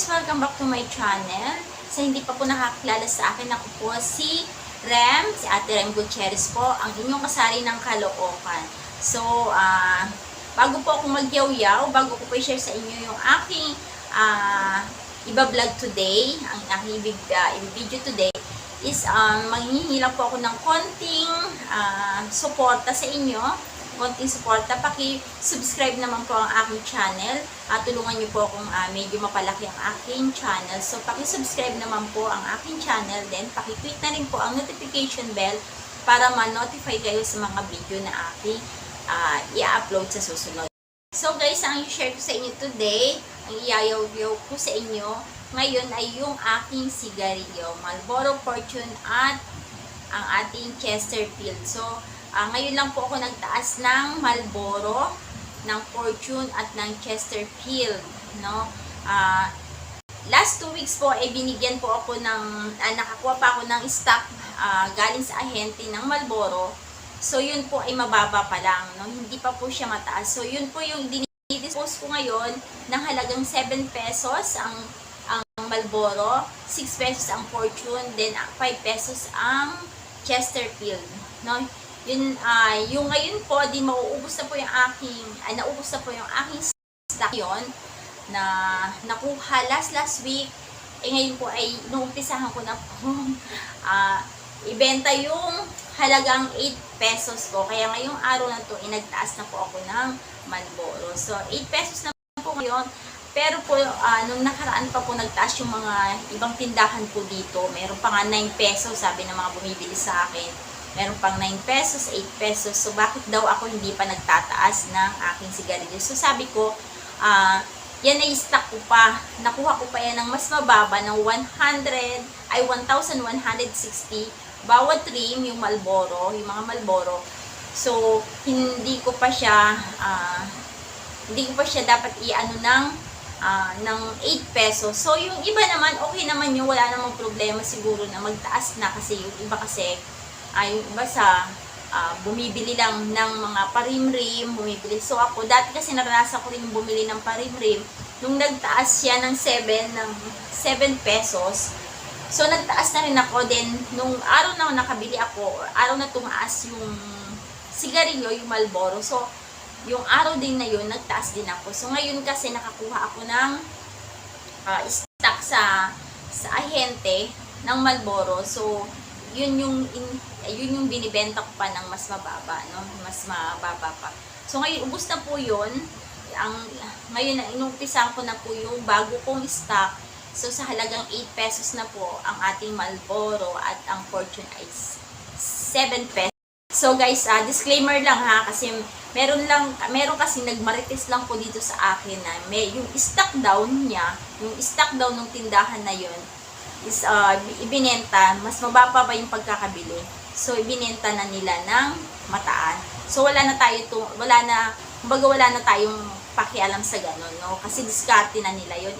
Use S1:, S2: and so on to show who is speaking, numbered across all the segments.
S1: guys! Welcome back to my channel. Sa hindi pa po nakakilala sa akin, ako po si Rem, si Ate Rem Gutierrez po, ang inyong kasari ng Caloocan. So, bago po ako magyaw-yaw, bago ko po i-share sa inyo yung aking iba-vlog today, ang aking video today, is manghihingi lang po ako ng konting suporta sa inyo. Konting suporta, paki-subscribe naman po ang aking channel at tulungan niyo po kung medyo mapalaki ang aking channel. So, paki-subscribe naman po ang aking channel, then paki-click na rin po ang notification bell para ma-notify kayo sa mga video na aking i-upload sa susunod. So guys, ang i-share ko sa inyo today, ang iayaw-yaw ko sa inyo ngayon ay yung aking sigarilyo, Marlboro Fortune at ang ating Chesterfield. So, ngayon lang po ako nagtaas ng Marlboro, ng Fortune at ng Chesterfield, no? Last 2 weeks po ay binigyan po ako ng nakakuha pa ako ng stock galing sa ahente ng Marlboro. So yun po ay mababa pa lang, no? Hindi pa po siya mataas. So yun po yung dinidispose ko ngayon ng halagang 7 pesos ang Marlboro, 6 pesos ang Fortune, then 5 pesos ang Chesterfield, no? Yun, yung ngayon po, di mauubos na po yung aking, naubos na po yung aking stock yon na nakuha last week. Ngayon po ay inuumpisahan ko na po ibenta yung halagang 8 pesos ko. Kaya ngayong araw na to, inagtaas na po ako ng Marlboro. So, 8 pesos na po ngayon. Pero po, nung nakaraan pa po nagtaas yung mga ibang tindahan po dito. Meron pa nga 9 pesos, sabi ng mga bumibili sa akin. Meron pang 9 pesos, 8 pesos. So, bakit daw ako hindi pa nagtataas ng aking sigarilyo? So, sabi ko, yan ay stock ko pa. Nakuha ko pa yan ng mas mababa ng 1,160 bawat trim, yung Marlboro, yung mga Marlboro. So, hindi ko pa siya dapat i-ano ng 8 pesos. So, yung iba naman, okay naman yung wala namang problema siguro na magtaas na kasi yung iba kasi yung iba sa bumibili lang ng mga parimrim, bumibili. So ako, dati kasi naranasan ko rin bumili ng parimrim. Nung nagtaas siya ng 7 pesos, so nagtaas na rin ako. Then, nung araw na nakabili ako, araw na tumaas yung sigarilyo, yung Marlboro. So, yung araw din na yun, nagtaas din ako. So, ngayon kasi nakakuha ako ng stock sa ahente ng Marlboro. So, yun yung binibenta ko pa ng mas mababa, no? Mas mababa pa. So ngayon ubos na po yun. Ngayon na inumpisahan ko na po yung bago kong stock. So sa halagang 8 pesos na po ang ating Marlboro at ang Fortune ay 7 pesos. So guys, disclaimer lang ha, kasi meron kasi nagmarites lang po dito sa akin na yung stock down niya, yung stock down ng tindahan na yun is ibinenta, mas mababa pa yung pagkakabili. So ibinenta na nila ng mataas. So wala na tayong pakialam sa ganun, no? Kasi diskarte na nila yun.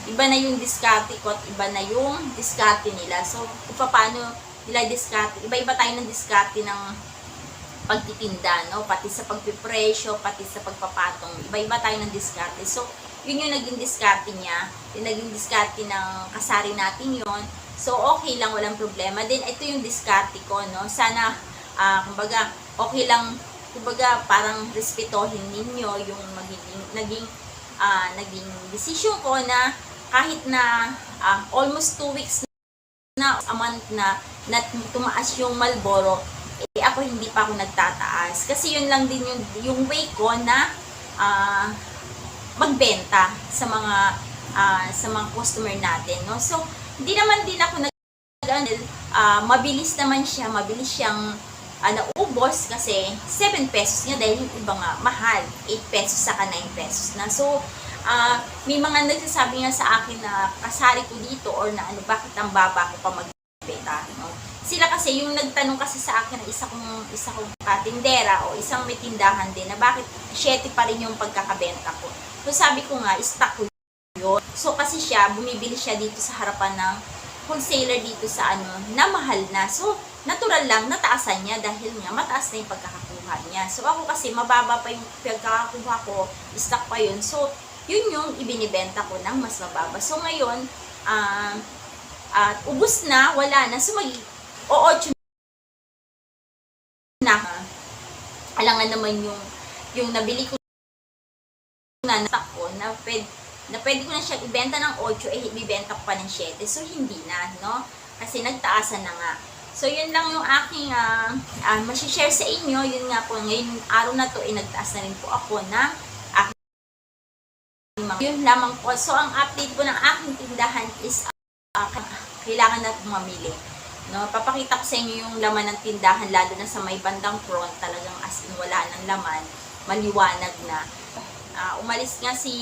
S1: Iba na yung diskarte ko at iba na yung diskarte nila. So paano nila diskarte? Iba-iba tayo ng diskarte ng pagtitinda, no? Pati sa pagpipresyo, pati sa pagpapatong. Iba-iba tayo ng diskarte. So yun yung naging diskarte niya, yung naging diskarte ng kasari natin yon. So, okay lang, walang problema. Then, ito yung diskarte ko, no? Sana, kumbaga, okay lang, kumbaga, parang respetohin ninyo yung naging decision ko na kahit na almost 2 weeks na, a month na tumaas yung Marlboro, ako hindi pa ako nagtataas. Kasi yun lang din yung way ko na magbenta sa mga customer natin, no? So hindi naman din ako mabilis siyang naubos kasi 7 pesos nga dahil yung iba nga mahal, 8 pesos saka 9 pesos na. So may mga nagsasabi nga sa akin na kasari ko dito or na bakit ang baba ko pa magbenta, no? Sila kasi yung nagtanong kasi sa akin ng isa kong katindera o isang may tindahan din na bakit 7 pa rin yung pagkakabenta ko. So sabi ko nga, stock ko yun. So kasi bumibili siya dito sa harapan ng wholesaler dito sa na mahal na. So natural lang, nataasan niya dahil nga mataas na yung pagkakakuha niya. So ako kasi mababa pa yung pagkakakuha ko, stock pa yun. So yun yung ibinibenta ko ng mas mababa. So ngayon, at ubus na, wala na. So o 8 na. Alangan naman yung nabili ko na ko na pwede ko na siya ibenta ng 8, ibibenta ko pa ng 7. So, hindi na, no? Kasi nagtaasan na nga. So, yun lang yung aking masishare sa inyo. Yun nga po, ngayon araw na to, nagtaas na rin po ako na yun lamang po. So, ang update po ng aking tindahan is kailangan na mamili. No, papakita ko sa inyo yung laman ng tindahan, lalo na sa may bandang front, talagang as in wala ng laman, maliwanag na. Umalis nga si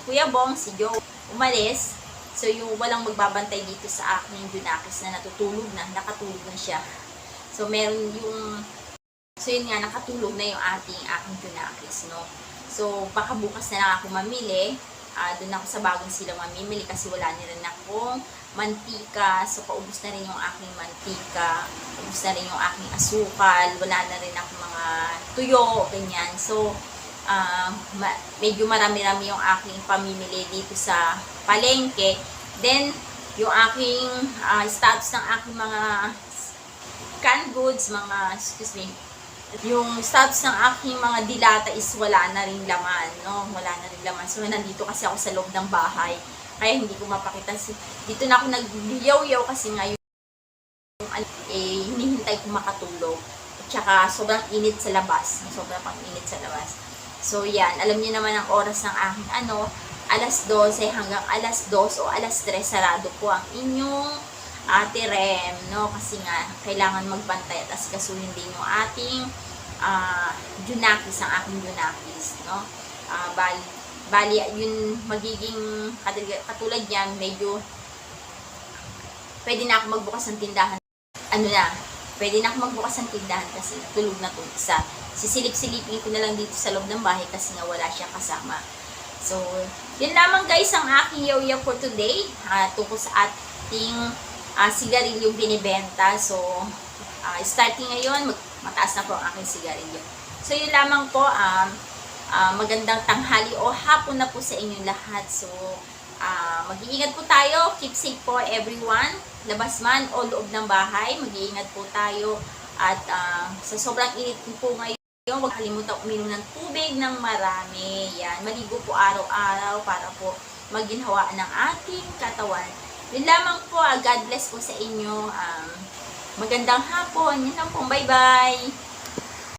S1: Kuya Bong, si Joe, umalis. So, yung walang magbabantay dito sa akin yung Junakis na nakatulog na siya. So, meron yung, so yun nga, nakatulog na yung aking Junakis, no. So, baka bukas na lang ako mamili. Doon ako sa bagong silang mamimili kasi wala rin akong mantika. So, paubos na rin yung aking mantika. Paubos na rin yung aking asukal. Wala na rin akong mga tuyo, ganyan. So, medyo marami-rami yung aking pamimili dito sa palengke. Then, yung aking status ng aking mga canned goods, yung status ng aking mga dilata is wala na rin laman, no? Wala na rin laman. So, nandito kasi ako sa loob ng bahay. Kaya hindi ko mapakita. Dito na ako nag-yaw-yaw kasi nga hinihintay ko makatulog. At saka, sobrang init sa labas. Sobrang pang init sa labas. So, yan. Alam niyo naman ang oras ng aking alas 12 hanggang alas 2 o alas 3 sarado po ang inyong Ate Rem, no? Kasi nga, kailangan magbantay at asikasuhin din yung ating Junakis, ang aking Junakis, no? Bali, yun magiging, katulad yan, medyo, pwede na ako magbukas ng tindahan. Pwede na ako magbukas ng tindahan kasi tulog na itong isa. Sisilip-silipin ko na lang dito sa loob ng bahay kasi nga wala siya kasama. So, yun lamang guys ang aking yaw-yaw for today. Tungkol sa ating sigarilyong binibenta. So, starting ngayon, mataas na po ang aking sigarilyo. So, yun lamang po, magandang tanghali o hapon na po sa inyong lahat. So, mag-iingat po tayo. Keep safe po everyone. Labas man o loob ng bahay, mag-iingat po tayo. At sa sobrang init po ngayon, huwag kalimutan uminom ng tubig ng marami. Yan, maligo po araw-araw para po maginhawaan ng ating katawan. Yun lamang po. God bless po sa inyo. Magandang hapon. Yun lang po. Bye-bye.